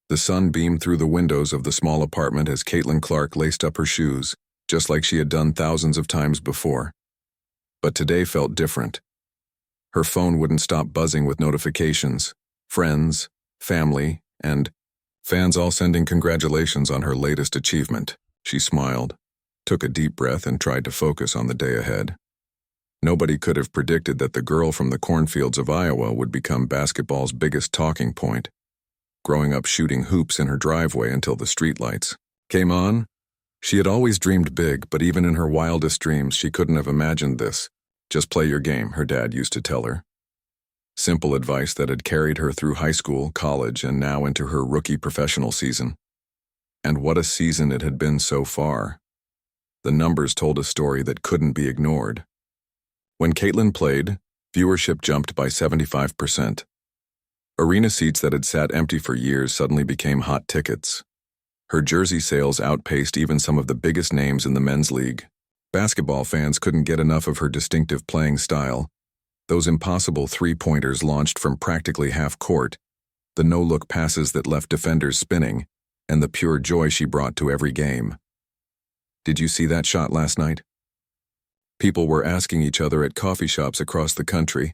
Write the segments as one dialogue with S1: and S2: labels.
S1: The sun beamed through the windows of the small apartment as Caitlin Clark laced up her shoes, just like she had done thousands of times before. But today felt different. Her phone wouldn't stop buzzing with notifications, friends, family, and fans all sending congratulations on her latest achievement. She smiled, took a deep breath, and tried to focus on the day ahead. Nobody could have predicted that the girl from the cornfields of Iowa would become basketball's biggest talking point, growing up shooting hoops in her driveway until the streetlights came on. She had always dreamed big, but even in her wildest dreams, she couldn't have imagined this. Just play your game, her dad used to tell her. Simple advice that had carried her through high school, college, and now into her rookie professional season. And what a season it had been so far. The numbers told a story that couldn't be ignored. When Caitlin played, viewership jumped by 75%. Arena seats that had sat empty for years suddenly became hot tickets. Her jersey sales outpaced even some of the biggest names in the men's league. Basketball fans couldn't get enough of her distinctive playing style. Those impossible three-pointers launched from practically half court, the no-look passes that left defenders spinning, and the pure joy she brought to every game. Did you see that shot last night? People were asking each other at coffee shops across the country.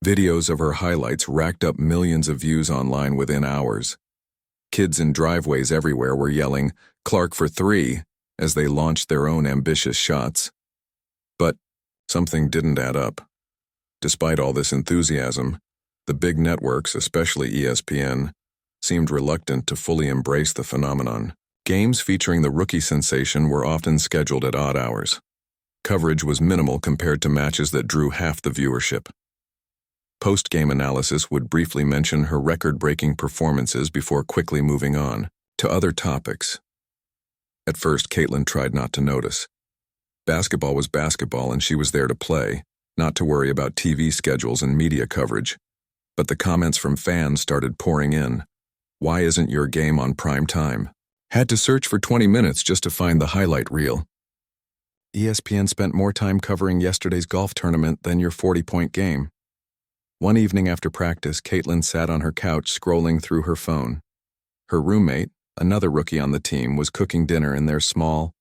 S1: Videos of her highlights racked up millions of views online within hours. Kids in driveways everywhere were yelling, "Clark for three," as they launched their own ambitious shots. But something didn't add up. Despite all this enthusiasm, the big networks, especially ESPN, seemed reluctant to fully embrace the phenomenon. Games featuring the rookie sensation were often scheduled at odd hours. Coverage was minimal compared to matches that drew half the viewership. Post-game analysis would briefly mention her record-breaking performances before quickly moving on to other topics. At first, Caitlin tried not to notice. Basketball was basketball, and she was there to play, not to worry about TV schedules and media coverage. But the comments from fans started pouring in. "Why isn't your game on prime time? Had to search for 20 minutes just to find the highlight reel. ESPN spent more time covering yesterday's golf tournament than your 40-point game." One evening after practice, Caitlin sat on her couch scrolling through her phone. Her roommate, another rookie on the team, was cooking dinner in their small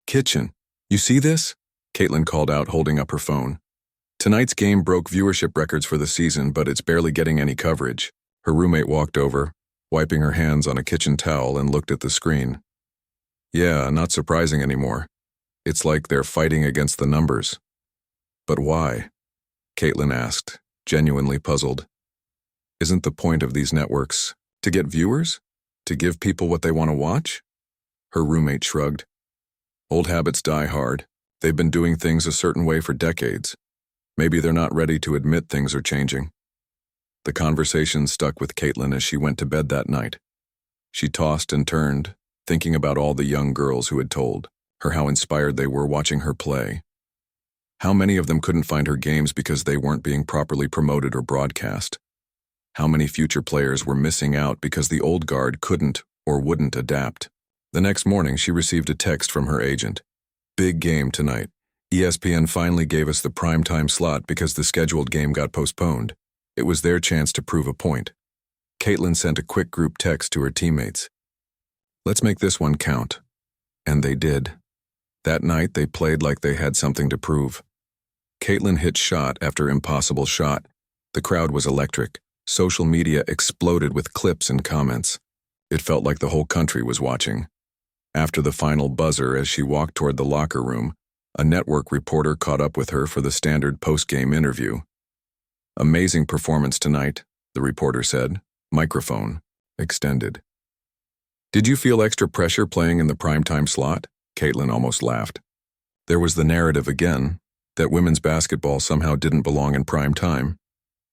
S1: kitchen. "You see this?" Caitlin called out, holding up her phone. "Tonight's game broke viewership records for the season, but it's barely getting any coverage." Her roommate walked over, wiping her hands on a kitchen towel, and looked at the screen. "Yeah, not surprising anymore. It's like they're fighting against the numbers." "But why?" Caitlin asked, genuinely puzzled. "Isn't the point of these networks to get viewers? To give people what they want to watch?" Her roommate shrugged. "Old habits die hard. They've been doing things a certain way for decades. Maybe they're not ready to admit things are changing." The conversation stuck with Caitlin as she went to bed that night. She tossed and turned, thinking about all the young girls who had told her how inspired they were watching her play. How many of them couldn't find her games because they weren't being properly promoted or broadcast? How many future players were missing out because the old guard couldn't or wouldn't adapt? The next morning, she received a text from her agent. "Big game tonight. ESPN finally gave us the primetime slot because the scheduled game got postponed. It was their chance to prove a point." Caitlin sent a quick group text to her teammates. "Let's make this one count." And they did. That night, they played like they had something to prove. Caitlin hit shot after impossible shot. The crowd was electric. Social media exploded with clips and comments. It felt like the whole country was watching. After the final buzzer, as she walked toward the locker room, a network reporter caught up with her for the standard post-game interview. "Amazing performance tonight," the reporter said. Microphone extended. "Did you feel extra pressure playing in the primetime slot?" Caitlin almost laughed. There was the narrative again, that women's basketball somehow didn't belong in prime time,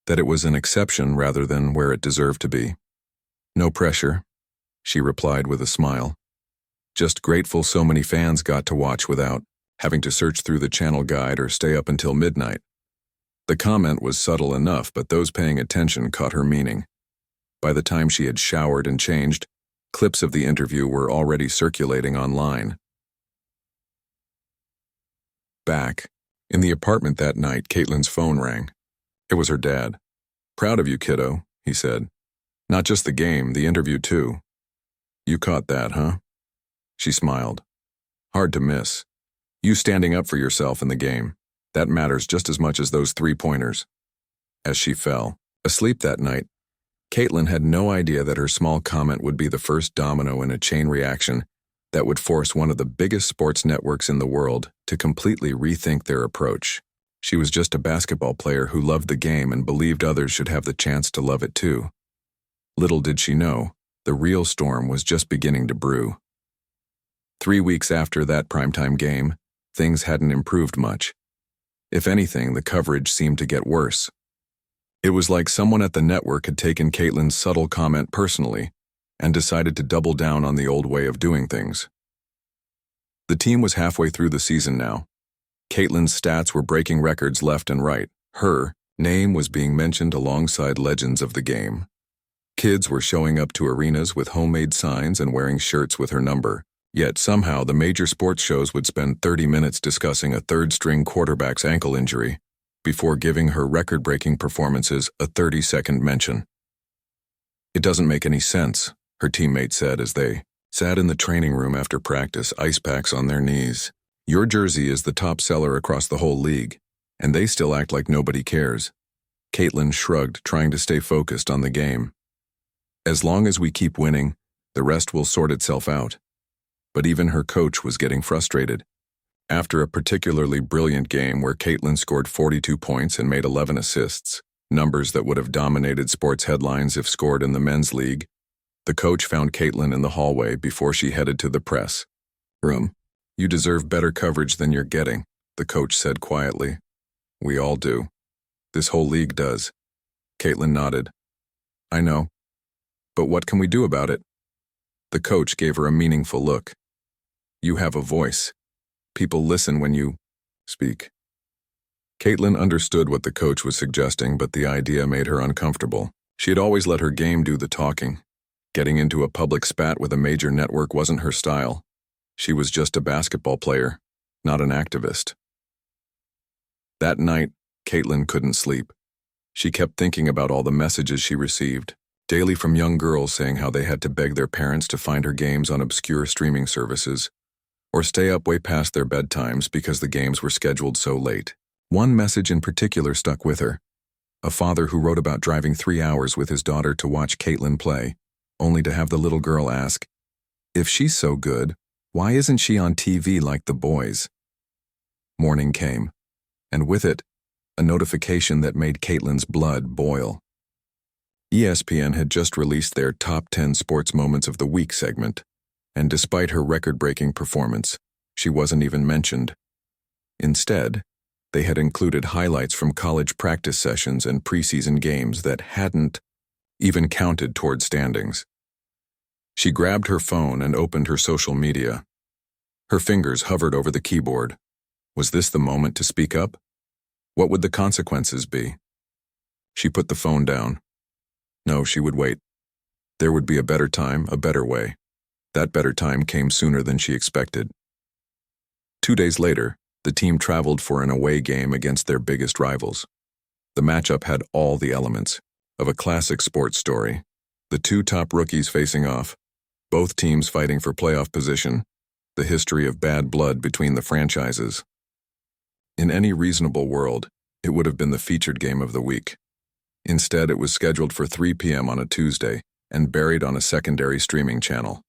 S1: that it was an exception rather than where it deserved to be. "No pressure," she replied with a smile. "Just grateful so many fans got to watch without having to search through the channel guide or stay up until midnight." The comment was subtle enough, but those paying attention caught her meaning. By the time she had showered and changed, clips of the interview were already circulating online. Back in the apartment that night, Caitlin's phone rang. It was her dad. "Proud of you, kiddo," he said. "Not just the game, the interview too. You caught that, huh? She smiled. Hard to miss. You standing up for yourself in the game. That matters just as much as those 3-pointers. As she fell asleep that night, Caitlin had no idea that her small comment would be the first domino in a chain reaction that would force one of the biggest sports networks in the world to completely rethink their approach. She was just a basketball player who loved the game and believed others should have the chance to love it too. Little did she know, the real storm was just beginning to brew. 3 weeks after that primetime game, things hadn't improved much. If anything, the coverage seemed to get worse. It was like someone at the network had taken Caitlin's subtle comment personally and decided to double down on the old way of doing things. The team was halfway through the season now. Caitlin's stats were breaking records left and right. Her name was being mentioned alongside legends of the game. Kids were showing up to arenas with homemade signs and wearing shirts with her number. Yet somehow the major sports shows would spend 30 minutes discussing a third-string quarterback's ankle injury before giving her record-breaking performances a 30-second mention. It doesn't make any sense, her teammate said as they sat in the training room after practice, ice packs on their knees. Your jersey is the top seller across the whole league, and they still act like nobody cares. Caitlin shrugged, trying to stay focused on the game. As long as we keep winning, the rest will sort itself out. But even her coach was getting frustrated. After a particularly brilliant game where Caitlin scored 42 points and made 11 assists, numbers that would have dominated sports headlines if scored in the men's league, the coach found Caitlin in the hallway before she headed to the press room. You deserve better coverage than you're getting, the coach said quietly. We all do. This whole league does. Caitlin nodded. I know. But what can we do about it? The coach gave her a meaningful look. You have a voice. People listen when you speak. Caitlin understood what the coach was suggesting, but the idea made her uncomfortable. She had always let her game do the talking. Getting into a public spat with a major network wasn't her style. She was just a basketball player, not an activist. That night, Caitlin couldn't sleep. She kept thinking about all the messages she received, daily from young girls saying how they had to beg their parents to find her games on obscure streaming services, or stay up way past their bedtimes because the games were scheduled so late. One message in particular stuck with her. A father who wrote about driving 3 hours with his daughter to watch Caitlin play, only to have the little girl ask, if she's so good, why isn't she on TV like the boys? Morning came, and with it, a notification that made Caitlin's blood boil. ESPN had just released their Top 10 Sports Moments of the Week segment, and despite her record-breaking performance, she wasn't even mentioned. Instead, they had included highlights from college practice sessions and preseason games that hadn't even counted toward standings. She grabbed her phone and opened her social media. Her fingers hovered over the keyboard. Was this the moment to speak up? What would the consequences be? She put the phone down. No, she would wait. There would be a better time, a better way. That better time came sooner than she expected. 2 days later, the team traveled for an away game against their biggest rivals. The matchup had all the elements of a classic sports story. The 2 top rookies facing off, both teams fighting for playoff position, the history of bad blood between the franchises. In any reasonable world, it would have been the featured game of the week. Instead, it was scheduled for 3 p.m. on a Tuesday and buried on a secondary streaming channel.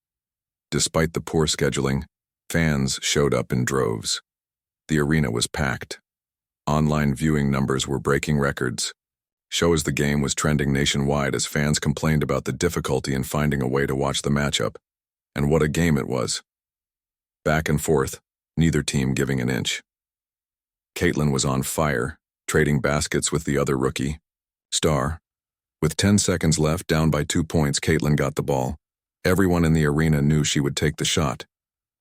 S1: Despite the poor scheduling, fans showed up in droves. The arena was packed. Online viewing numbers were breaking records. Show as the game was trending nationwide as fans complained about the difficulty in finding a way to watch the matchup. And what a game it was. Back and forth, neither team giving an inch. Caitlin was on fire, trading baskets with the other rookie, Star. With 10 seconds left, down by 2 points, Caitlin got the ball. Everyone in the arena knew she would take the shot.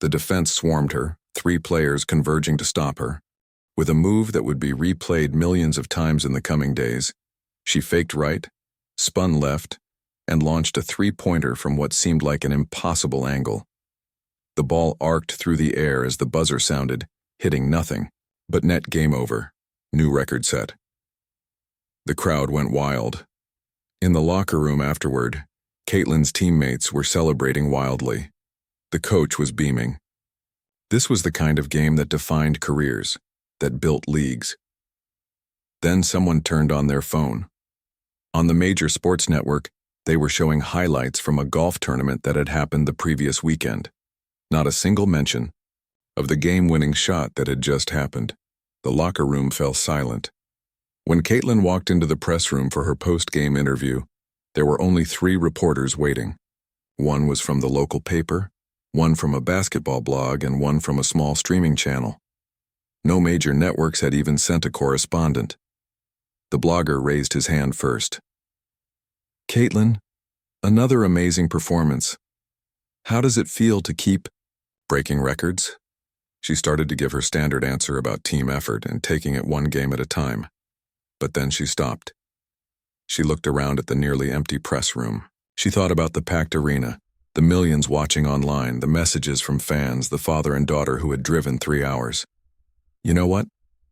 S1: The defense swarmed her, 3 players converging to stop her. With a move that would be replayed millions of times in the coming days, she faked right, spun left, and launched a 3-pointer from what seemed like an impossible angle. The ball arced through the air as the buzzer sounded, hitting nothing. But net game over. New record set. The crowd went wild. In the locker room afterward, Caitlin's teammates were celebrating wildly. The coach was beaming. This was the kind of game that defined careers, that built leagues. Then someone turned on their phone. On the major sports network, they were showing highlights from a golf tournament that had happened the previous weekend. Not a single mention of the game-winning shot that had just happened. The locker room fell silent. When Caitlin walked into the press room for her post-game interview, there were only 3 reporters waiting. One was from the local paper, one from a basketball blog, and one from a small streaming channel. No major networks had even sent a correspondent. The blogger raised his hand first. "Caitlin, another amazing performance. How does it feel to keep breaking records?" She started to give her standard answer about team effort and taking it one game at a time. But then she stopped. She looked around at the nearly empty press room. She thought about the packed arena, the millions watching online, the messages from fans, the father and daughter who had driven 3 hours. "You know what?"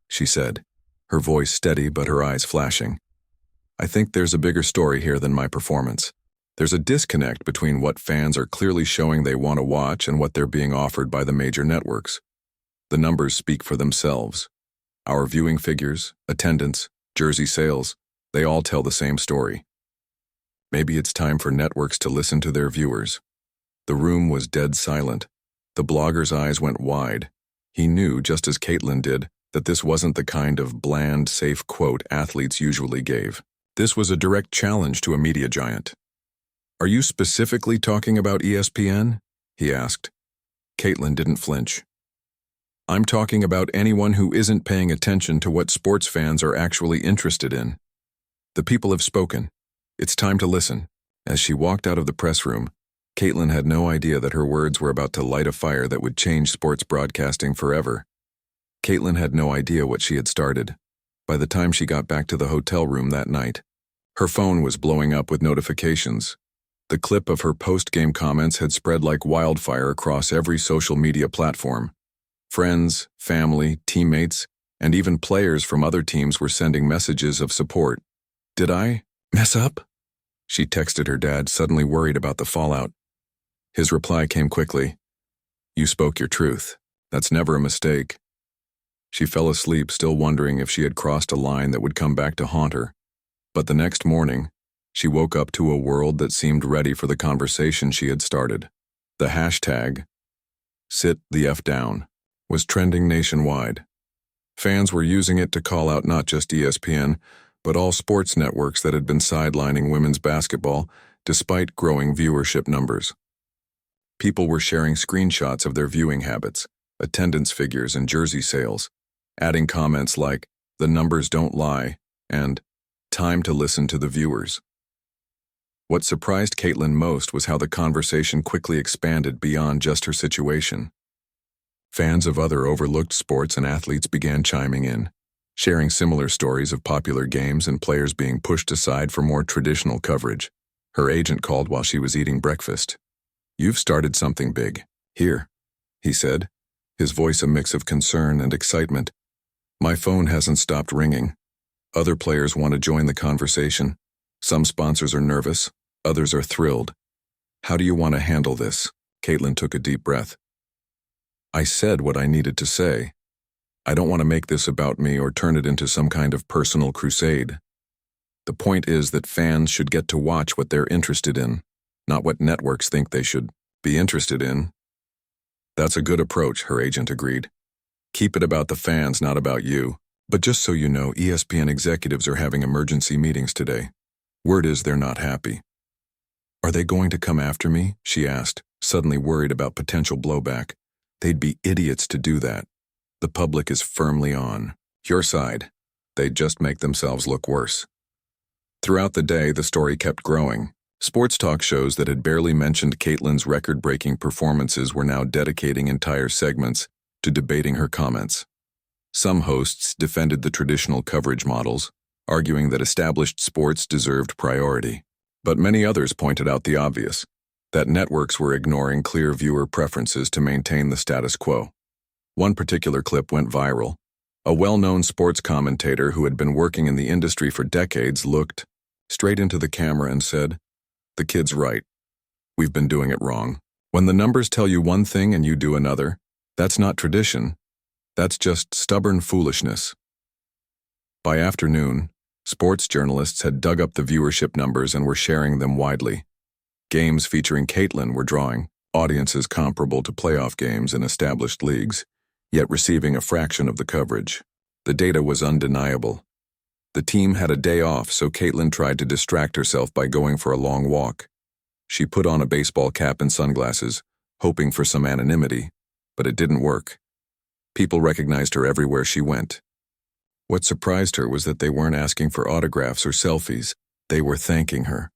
S1: she said, her voice steady but her eyes flashing. "I think there's a bigger story here than my performance. There's a disconnect between what fans are clearly showing they want to watch and what they're being offered by the major networks. The numbers speak for themselves. Our viewing figures, attendance, jersey sales, they all tell the same story. Maybe it's time for networks to listen to their viewers." The room was dead silent. The blogger's eyes went wide. He knew, just as Caitlin did, that this wasn't the kind of bland, safe quote athletes usually gave. This was a direct challenge to a media giant. "Are you specifically talking about ESPN?" he asked. Caitlin didn't flinch. "I'm talking about anyone who isn't paying attention to what sports fans are actually interested in. The people have spoken. It's time to listen." As she walked out of the press room, Caitlin had no idea that her words were about to light a fire that would change sports broadcasting forever. Caitlin had no idea what she had started. By the time she got back to the hotel room that night, her phone was blowing up with notifications. The clip of her post-game comments had spread like wildfire across every social media platform. Friends, family, teammates, and even players from other teams were sending messages of support. "Did I mess up?" she texted her dad, suddenly worried about the fallout. His reply came quickly. "You spoke your truth. That's never a mistake." She fell asleep, still wondering if she had crossed a line that would come back to haunt her. But the next morning, she woke up to a world that seemed ready for the conversation she had started. The hashtag, #SitTheFDown, was trending nationwide. Fans were using it to call out not just ESPN, but all sports networks that had been sidelining women's basketball, despite growing viewership numbers. People were sharing screenshots of their viewing habits, attendance figures, and jersey sales, adding comments like, "The numbers don't lie," and "Time to listen to the viewers." What surprised Caitlin most was how the conversation quickly expanded beyond just her situation. Fans of other overlooked sports and athletes began chiming in, sharing similar stories of popular games and players being pushed aside for more traditional coverage. Her agent called while she was eating breakfast. "You've started something big. Here," he said, his voice a mix of concern and excitement. "My phone hasn't stopped ringing. Other players want to join the conversation. Some sponsors are nervous, others are thrilled. How do you want to handle this?" Caitlin took a deep breath. "I said what I needed to say. I don't want to make this about me or turn it into some kind of personal crusade. The point is that fans should get to watch what they're interested in, not what networks think they should be interested in." "That's a good approach," her agent agreed. "Keep it about the fans, not about you. But just so you know, ESPN executives are having emergency meetings today. Word is they're not happy." "Are they going to come after me?" she asked, suddenly worried about potential blowback. "They'd be idiots to do that. The public is firmly on your side. They'd just make themselves look worse." Throughout the day, the story kept growing. Sports talk shows that had barely mentioned Caitlin's record-breaking performances were now dedicating entire segments to debating her comments. Some hosts defended the traditional coverage models, arguing that established sports deserved priority. But many others pointed out the obvious, that networks were ignoring clear viewer preferences to maintain the status quo. One particular clip went viral. A well-known sports commentator who had been working in the industry for decades looked straight into the camera and said, The kid's right. We've been doing it wrong. When the numbers tell you one thing and you do another, that's not tradition. That's just stubborn foolishness. By afternoon, sports journalists had dug up the viewership numbers and were sharing them widely. Games featuring Caitlin were drawing audiences comparable to playoff games in established leagues, yet receiving a fraction of the coverage. The data was undeniable. The team had a day off, so Caitlin tried to distract herself by going for a long walk. She put on a baseball cap and sunglasses, hoping for some anonymity, but it didn't work. People recognized her everywhere she went. What surprised her was that they weren't asking for autographs or selfies. They were thanking her.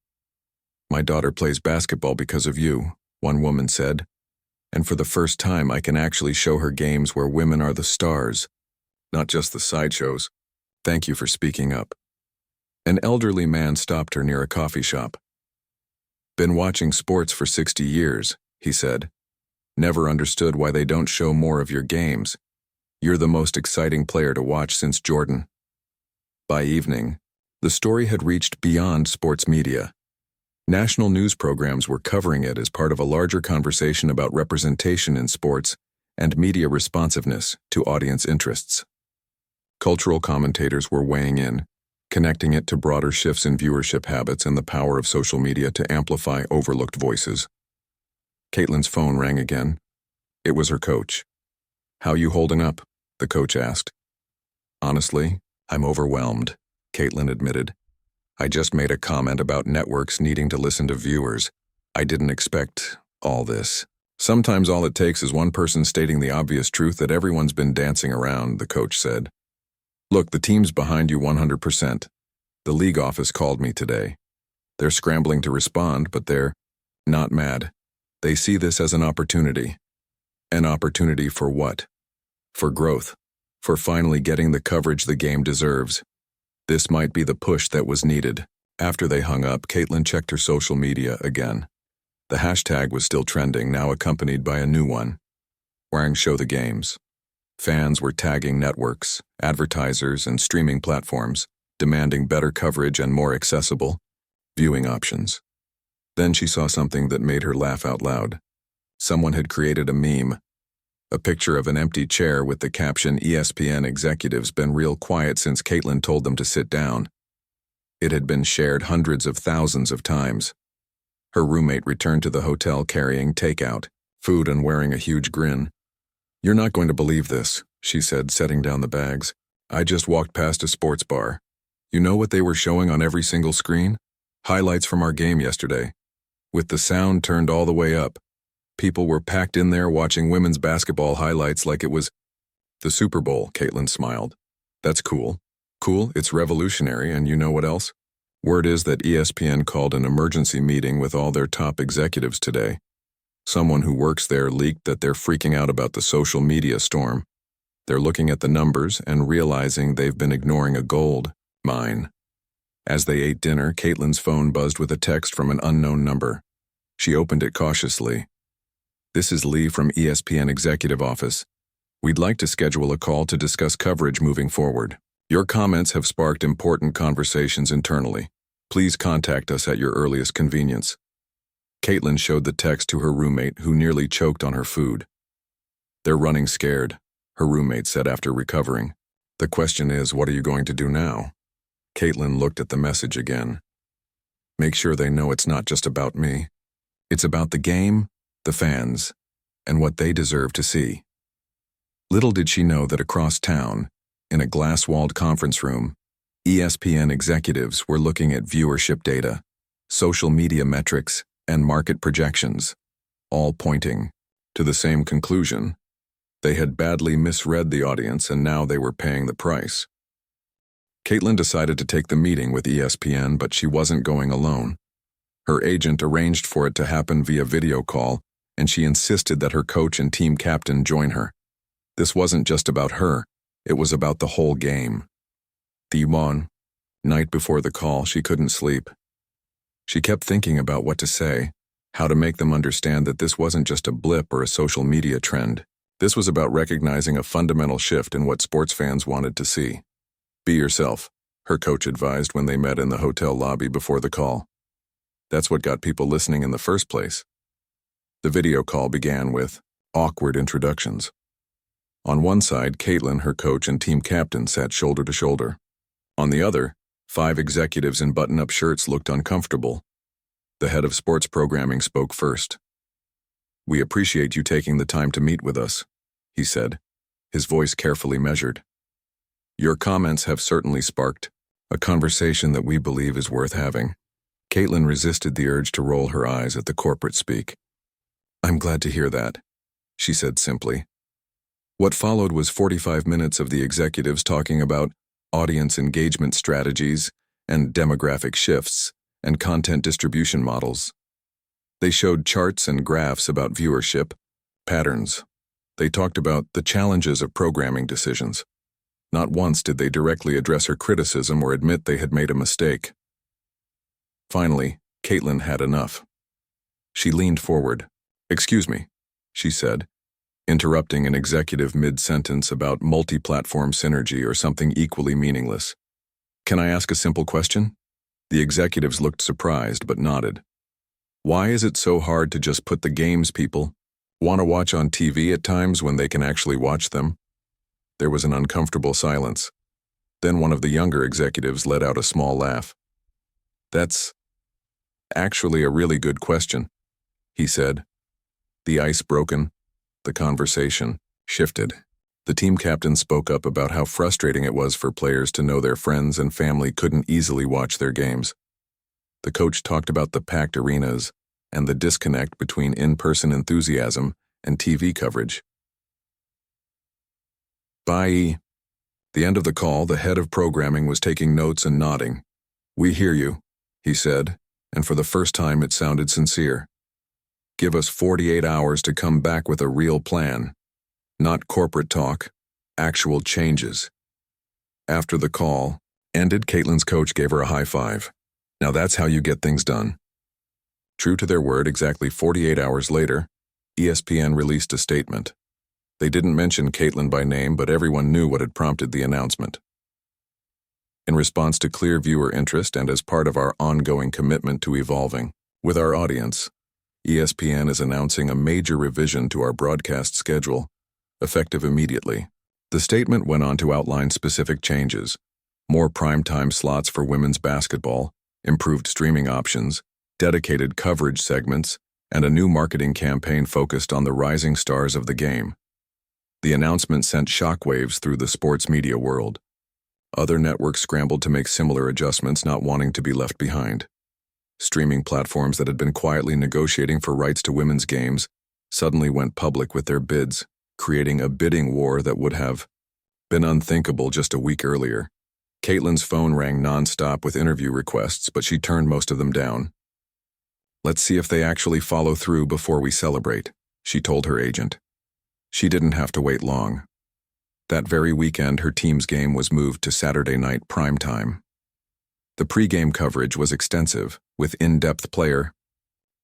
S1: "My daughter plays basketball because of you," one woman said. "And for the first time I can actually show her games where women are the stars, not just the sideshows. Thank you for speaking up." An elderly man stopped her near a coffee shop. "Been watching sports for 60 years, he said. "Never understood why they don't show more of your games. You're the most exciting player to watch since Jordan." By evening, the story had reached beyond sports media. National news programs were covering it as part of a larger conversation about representation in sports and media responsiveness to audience interests. Cultural commentators were weighing in, connecting it to broader shifts in viewership habits and the power of social media to amplify overlooked voices. Caitlin's phone rang again. It was her coach. "How you holding up?" the coach asked. "Honestly, I'm overwhelmed," Caitlin admitted. "I just made a comment about networks needing to listen to viewers. I didn't expect all this." "Sometimes all it takes is one person stating the obvious truth that everyone's been dancing around," the coach said. "Look, the team's behind you 100%. The league office called me today. They're scrambling to respond, but they're not mad. They see this as an opportunity. An opportunity for what? For growth. For finally getting the coverage the game deserves. This might be the push that was needed." After they hung up, Caitlin checked her social media again. The hashtag was still trending, now accompanied by a new one. Wearing "Show the Games." Fans were tagging networks, advertisers, and streaming platforms, demanding better coverage and more accessible viewing options. Then she saw something that made her laugh out loud. Someone had created a meme. A picture of an empty chair with the caption, "ESPN executives been real quiet since Caitlin told them to sit down." It had been shared hundreds of thousands of times. Her roommate returned to the hotel carrying takeout, food, and wearing a huge grin. "You're not going to believe this," she said, setting down the bags. "I just walked past a sports bar. You know what they were showing on every single screen? Highlights from our game yesterday. With the sound turned all the way up. People were packed in there watching women's basketball highlights like it was the Super Bowl." Caitlin smiled. "That's cool. Cool, it's revolutionary, and you know what else? Word is that ESPN called an emergency meeting with all their top executives today. Someone who works there leaked that they're freaking out about the social media storm. They're looking at the numbers and realizing they've been ignoring a gold mine." As they ate dinner, Caitlin's phone buzzed with a text from an unknown number. She opened it cautiously. "This is Lee from ESPN Executive Office. We'd like to schedule a call to discuss coverage moving forward. Your comments have sparked important conversations internally. Please contact us at your earliest convenience." Caitlin showed the text to her roommate, who nearly choked on her food. "They're running scared," her roommate said after recovering. "The question is, what are you going to do now?" Caitlin looked at the message again. "Make sure they know it's not just about me. It's about the game, the fans, and what they deserve to see." Little did she know that across town, in a glass-walled conference room, ESPN executives were looking at viewership data, social media metrics, and market projections, all pointing to the same conclusion. They had badly misread the audience, and now they were paying the price. Caitlin decided to take the meeting with ESPN, but she wasn't going alone. Her agent arranged for it to happen via video call, and she insisted that her coach and team captain join her. This wasn't just about her, it was about the whole game. The night before the call, she couldn't sleep. She kept thinking about what to say, how to make them understand that this wasn't just a blip or a social media trend. This was about recognizing a fundamental shift in what sports fans wanted to see. "Be yourself," her coach advised when they met in the hotel lobby before the call. That's what got people listening in the first place. The video call began with awkward introductions. On one side, Caitlin, her coach and team captain, sat shoulder to shoulder. On the other, 5 executives in button-up shirts looked uncomfortable. The head of sports programming spoke first. "We appreciate you taking the time to meet with us," he said, his voice carefully measured. "Your comments have certainly sparked a conversation that we believe is worth having." Caitlin resisted the urge to roll her eyes at the corporate speak. "I'm glad to hear that," she said simply. What followed was 45 minutes of the executives talking about audience engagement strategies and demographic shifts and content distribution models. They showed charts and graphs about viewership patterns. They talked about the challenges of programming decisions. Not once did they directly address her criticism or admit they had made a mistake. Finally, Caitlin had enough. She leaned forward. "Excuse me," she said, interrupting an executive mid-sentence about multi-platform synergy or something equally meaningless. "Can I ask a simple question?" The executives looked surprised but nodded. "Why is it so hard to just put the games people want to watch on TV at times when they can actually watch them?" There was an uncomfortable silence. Then one of the younger executives let out a small laugh. "That's actually a really good question," he said. The ice broken. The conversation shifted. The team captain spoke up about how frustrating it was for players to know their friends and family couldn't easily watch their games. The coach talked about the packed arenas and the disconnect between in-person enthusiasm and TV coverage. By the end of the call, the head of programming was taking notes and nodding. "We hear you," he said, and for the first time it sounded sincere. "Give us 48 hours to come back with a real plan. Not corporate talk, actual changes." After the call ended, Caitlin's coach gave her a high five. "Now that's how you get things done." True to their word, exactly 48 hours later, ESPN released a statement. They didn't mention Caitlin by name, but everyone knew what had prompted the announcement. In response to clear viewer interest and as part of our ongoing commitment to evolving with our audience, ESPN is announcing a major revision to our broadcast schedule, effective immediately. The statement went on to outline specific changes: more primetime slots for women's basketball, improved streaming options, dedicated coverage segments, and a new marketing campaign focused on the rising stars of the game. The announcement sent shockwaves through the sports media world. Other networks scrambled to make similar adjustments, not wanting to be left behind. Streaming platforms that had been quietly negotiating for rights to women's games suddenly went public with their bids, creating a bidding war that would have been unthinkable just a week earlier. Caitlin's phone rang nonstop with interview requests, but she turned most of them down. "Let's see if they actually follow through before we celebrate," she told her agent. She didn't have to wait long. That very weekend, her team's game was moved to Saturday night prime time. The pregame coverage was extensive, with in-depth player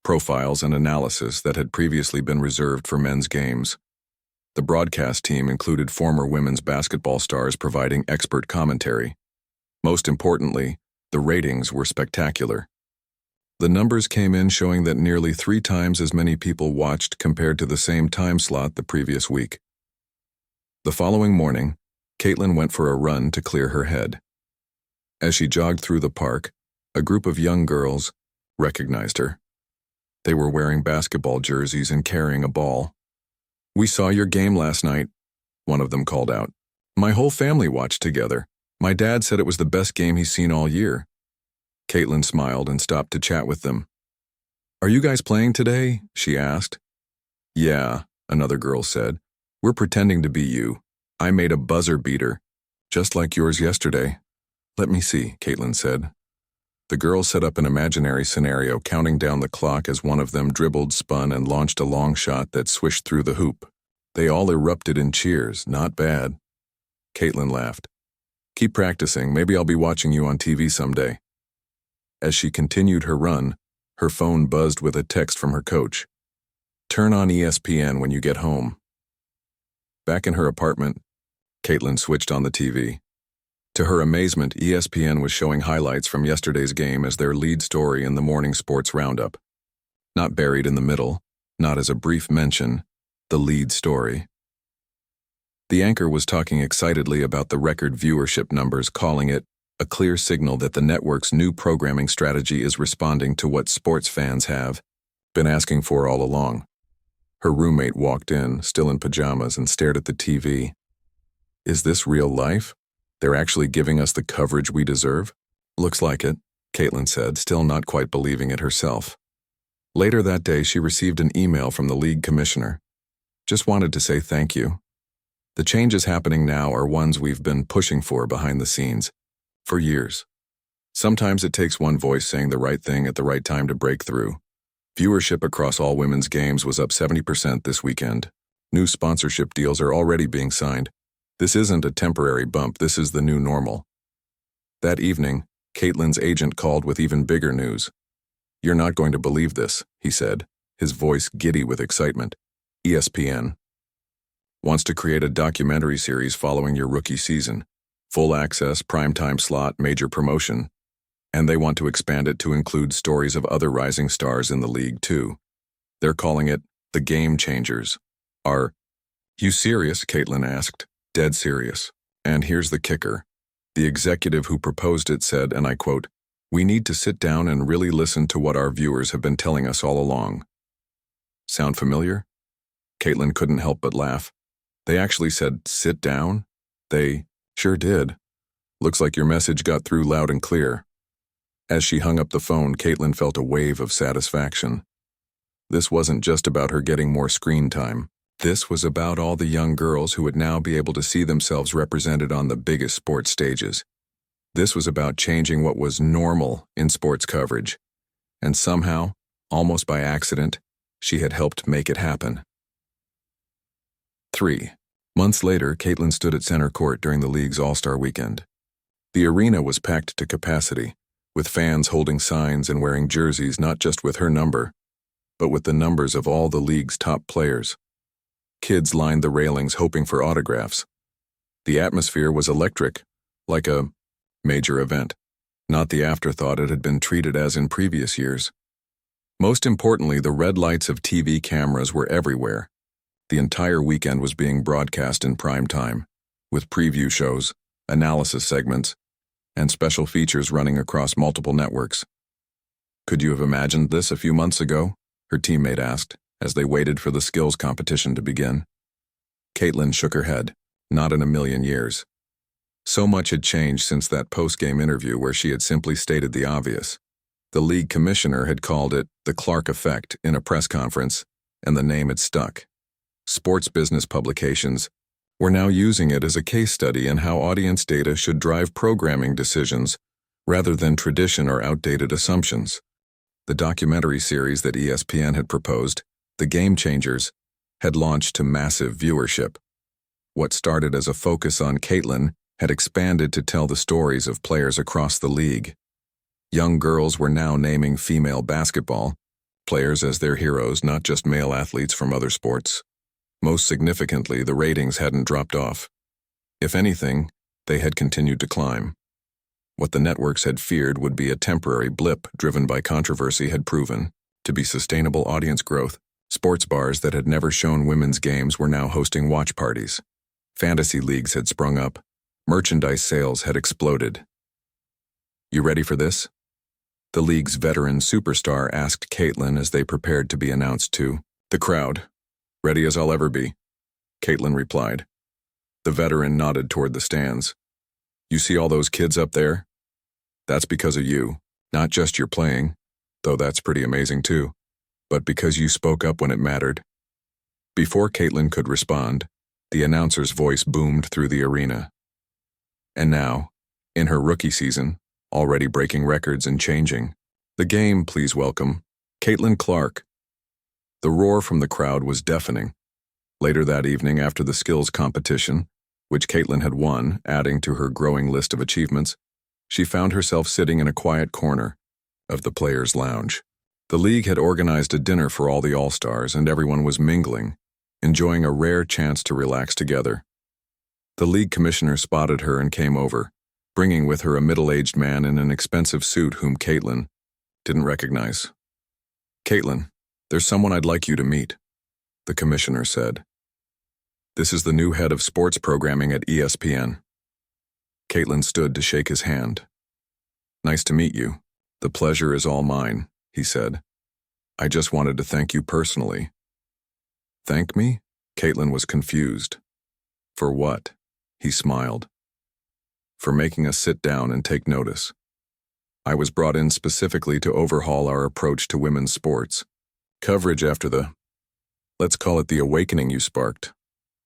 S1: profiles and analysis that had previously been reserved for men's games. The broadcast team included former women's basketball stars providing expert commentary. Most importantly, the ratings were spectacular. The numbers came in showing that nearly 3 times as many people watched compared to the same time slot the previous week. The following morning, Caitlin went for a run to clear her head. As she jogged through the park, a group of young girls recognized her. They were wearing basketball jerseys and carrying a ball. "We saw your game last night," one of them called out. "My whole family watched together. My dad said it was the best game he's seen all year." Caitlin smiled and stopped to chat with them. "Are you guys playing today?" she asked. "Yeah," another girl said. "We're pretending to be you. I made a buzzer beater, just like yours yesterday." "Let me see," Caitlin said. The girls set up an imaginary scenario, counting down the clock as one of them dribbled, spun, and launched a long shot that swished through the hoop. They all erupted in cheers. "Not bad." Caitlin laughed. "Keep practicing. Maybe I'll be watching you on TV someday." As she continued her run, her phone buzzed with a text from her coach. "Turn on ESPN when you get home." Back in her apartment, Caitlin switched on the TV. To her amazement, ESPN was showing highlights from yesterday's game as their lead story in the morning sports roundup. Not buried in the middle, not as a brief mention, the lead story. The anchor was talking excitedly about the record viewership numbers, calling it a clear signal that the network's new programming strategy is responding to what sports fans have been asking for all along. Her roommate walked in, still in pajamas, and stared at the TV. Is this real life? They're actually giving us the coverage we deserve? Looks like it, Caitlin said, still not quite believing it herself. Later that day, she received an email from the league commissioner. Just wanted to say thank you. The changes happening now are ones we've been pushing for behind the scenes for years. Sometimes it takes one voice saying the right thing at the right time to break through. Viewership across all women's games was up 70% this weekend. New sponsorship deals are already being signed. This isn't a temporary bump, this is the new normal. That evening, Caitlin's agent called with even bigger news. You're not going to believe this, he said, his voice giddy with excitement. ESPN wants to create a documentary series following your rookie season. Full access, primetime slot, major promotion. And they want to expand it to include stories of other rising stars in the league, too. They're calling it The Game Changers. Are you serious? Caitlin asked. Dead serious. And here's the kicker. The executive who proposed it said, and I quote, "We need to sit down and really listen to what our viewers have been telling us all along." Sound familiar? Caitlin couldn't help but laugh. They actually said, sit down? They sure did. Looks like your message got through loud and clear. As she hung up the phone, Caitlin felt a wave of satisfaction. This wasn't just about her getting more screen time. This was about all the young girls who would now be able to see themselves represented on the biggest sports stages. This was about changing what was normal in sports coverage. And somehow, almost by accident, she had helped make it happen. 3 months later, Caitlin stood at center court during the league's All-Star Weekend. The arena was packed to capacity, with fans holding signs and wearing jerseys not just with her number, but with the numbers of all the league's top players. Kids lined the railings hoping for autographs. The atmosphere was electric, like a major event, not the afterthought it had been treated as in previous years. Most importantly, the red lights of TV cameras were everywhere. The entire weekend was being broadcast in prime time, with preview shows, analysis segments, and special features running across multiple networks. Could you have imagined this a few months ago? Her teammate asked, as they waited for the skills competition to begin. Caitlin shook her head. Not in a million years. So much had changed since that post-game interview where she had simply stated the obvious. The league commissioner had called it the Clark Effect in a press conference, and the name had stuck. Sports business publications were now using it as a case study in how audience data should drive programming decisions rather than tradition or outdated assumptions. The documentary series that ESPN had proposed, The Game Changers, had launched to massive viewership. What started as a focus on Caitlin had expanded to tell the stories of players across the league. Young girls were now naming female basketball players as their heroes, not just male athletes from other sports. Most significantly, the ratings hadn't dropped off. If anything, they had continued to climb. What the networks had feared would be a temporary blip driven by controversy had proven to be sustainable audience growth. Sports bars that had never shown women's games were now hosting watch parties. Fantasy leagues had sprung up. Merchandise sales had exploded. You ready for this? The league's veteran superstar asked Caitlin as they prepared to be announced to the crowd. Ready as I'll ever be, Caitlin replied. The veteran nodded toward the stands. You see all those kids up there? That's because of you, not just your playing, though that's pretty amazing too, but because you spoke up when it mattered. Before Caitlin could respond, the announcer's voice boomed through the arena. And now, in her rookie season, already breaking records and changing the game, please welcome Caitlin Clark. The roar from the crowd was deafening. Later that evening, after the skills competition, which Caitlin had won, adding to her growing list of achievements, she found herself sitting in a quiet corner of the players' lounge. The league had organized a dinner for all the All-Stars, and everyone was mingling, enjoying a rare chance to relax together. The league commissioner spotted her and came over, bringing with her a middle-aged man in an expensive suit whom Caitlin didn't recognize. "Caitlin, there's someone I'd like you to meet," the commissioner said. "This is the new head of sports programming at ESPN." Caitlin stood to shake his hand. "Nice to meet you. The pleasure is all mine," he said. "I just wanted to thank you personally." "Thank me?" Caitlin was confused. "For what?" He smiled. "For making us sit down and take notice. I was brought in specifically to overhaul our approach to women's sports. Coverage after let's call it the awakening you sparked.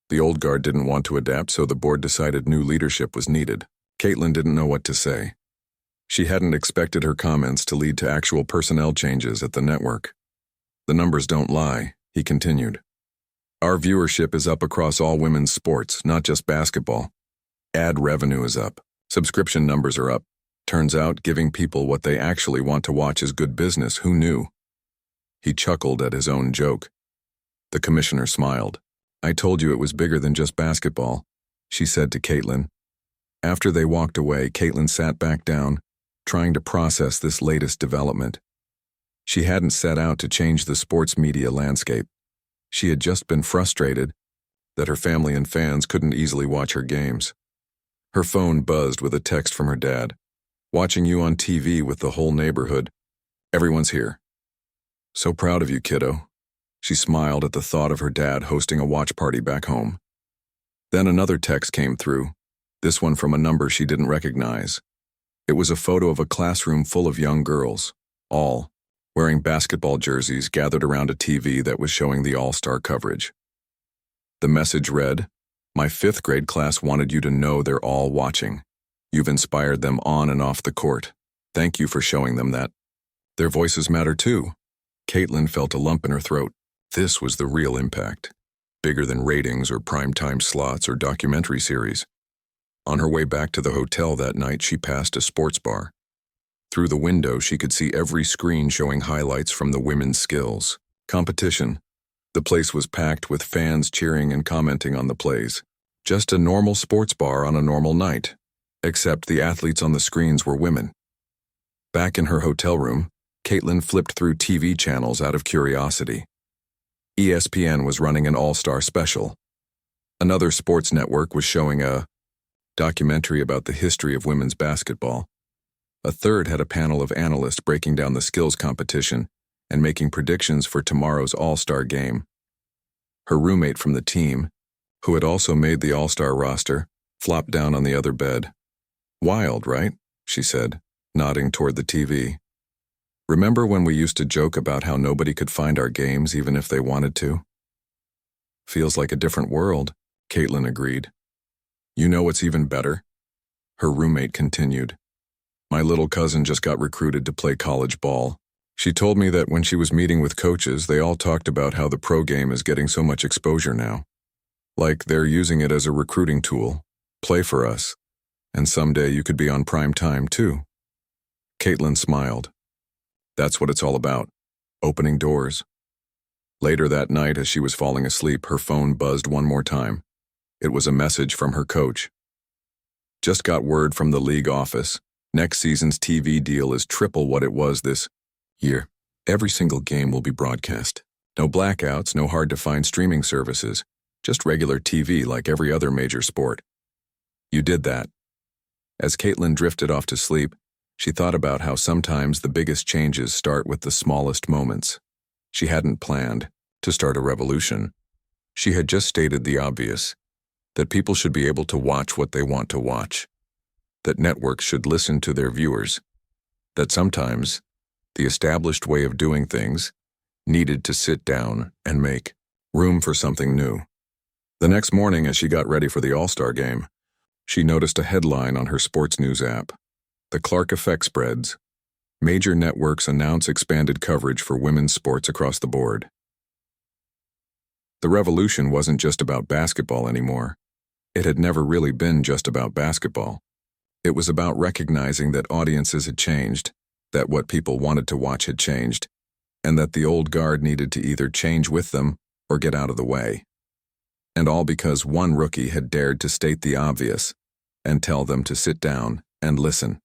S1: The old guard didn't want to adapt, so the board decided new leadership was needed." Caitlin didn't know what to say. She hadn't expected her comments to lead to actual personnel changes at the network. "The numbers don't lie," he continued. "Our viewership is up across all women's sports, not just basketball. Ad revenue is up. Subscription numbers are up. Turns out giving people what they actually want to watch is good business. Who knew?" He chuckled at his own joke. The commissioner smiled. "I told you it was bigger than just basketball," she said to Caitlin. After they walked away, Caitlin sat back down, trying to process this latest development. She hadn't set out to change the sports media landscape. She had just been frustrated that her family and fans couldn't easily watch her games. Her phone buzzed with a text from her dad. "Watching you on TV with the whole neighborhood. Everyone's here." "So proud of you, kiddo." She smiled at the thought of her dad hosting a watch party back home. Then another text came through, this one from a number she didn't recognize. It was a photo of a classroom full of young girls, all wearing basketball jerseys, gathered around a TV that was showing the All-Star coverage. The message read, "My 5th grade class wanted you to know they're all watching. You've inspired them on and off the court. Thank you for showing them that their voices matter too." Caitlin felt a lump in her throat. This was the real impact, bigger than ratings or primetime slots or documentary series. On her way back to the hotel that night, she passed a sports bar. Through the window, she could see every screen showing highlights from the women's skills competition. The place was packed with fans cheering and commenting on the plays. Just a normal sports bar on a normal night, except the athletes on the screens were women. Back in her hotel room, Caitlin flipped through TV channels out of curiosity. ESPN was running an All-Star special. Another sports network was showing a documentary about the history of women's basketball. A third had a panel of analysts breaking down the skills competition and making predictions for tomorrow's All-Star game. Her roommate from the team, who had also made the All-Star roster, flopped down on the other bed. "Wild, right?" she said, nodding toward the TV. "Remember when we used to joke about how nobody could find our games even if they wanted to?" "Feels like a different world," Caitlin agreed. "You know what's even better?" Her roommate continued. "My little cousin just got recruited to play college ball. She told me that when she was meeting with coaches, they all talked about how the pro game is getting so much exposure now. Like they're using it as a recruiting tool. Play for us. And someday you could be on prime time too." Caitlin smiled. That's what it's all about. Opening doors. Later that night, as she was falling asleep, her phone buzzed one more time. It was a message from her coach. "Just got word from the league office. Next season's TV deal is triple what it was this year. Every single game will be broadcast. No blackouts, no hard-to-find streaming services. Just regular TV like every other major sport." "You did that." As Caitlin drifted off to sleep, she thought about how sometimes the biggest changes start with the smallest moments. She hadn't planned to start a revolution. She had just stated the obvious, that people should be able to watch what they want to watch, that networks should listen to their viewers, that sometimes the established way of doing things needed to sit down and make room for something new. The next morning, as she got ready for the All-Star game, she noticed a headline on her sports news app. "The Clark Effect spreads. Major networks announce expanded coverage for women's sports across the board." The revolution wasn't just about basketball anymore. It had never really been just about basketball. It was about recognizing that audiences had changed, that what people wanted to watch had changed, and that the old guard needed to either change with them or get out of the way. And all because one rookie had dared to state the obvious and tell them to sit down and listen.